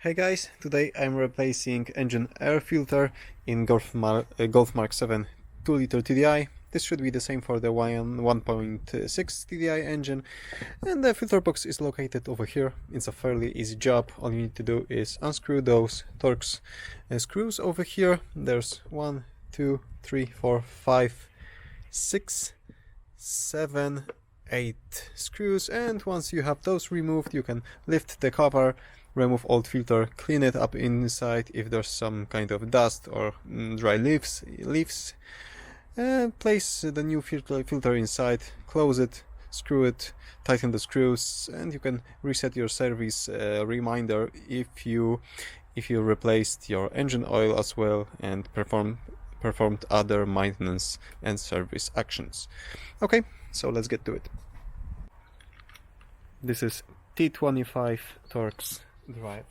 Hey guys, today I'm replacing engine air filter in Golf MK7 2-liter TDI. This should be the same for the 1.6 TDI engine, and the filter box is located over here. It's a fairly easy job. All you need to do is unscrew those torx screws over here. There's 1, 2, 3, 4, 5, 6, 7, 8 screws, and once you have those removed you can lift the cover, remove old filter, clean it up inside if there's some kind of dust or dry leaves, place the new filter inside, close it, screw it, tighten the screws, and you can reset your service reminder if you replaced your engine oil as well and performed other maintenance and service actions. Okay, so let's get to it. This is T25 torx drive.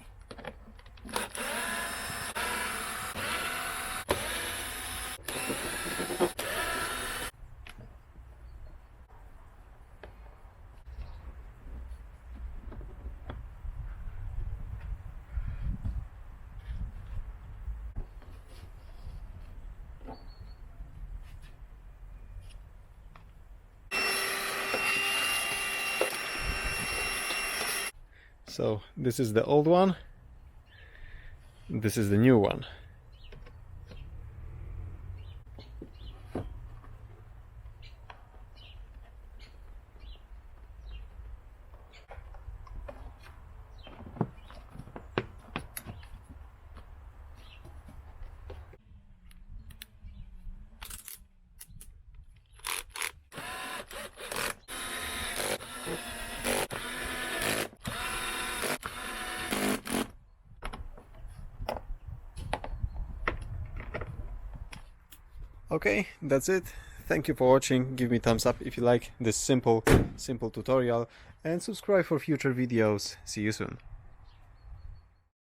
So this is the old one, this is the new one. Okay, that's it. Thank you for watching. Give me thumbs up if you like this simple tutorial, and subscribe for future videos. See you soon.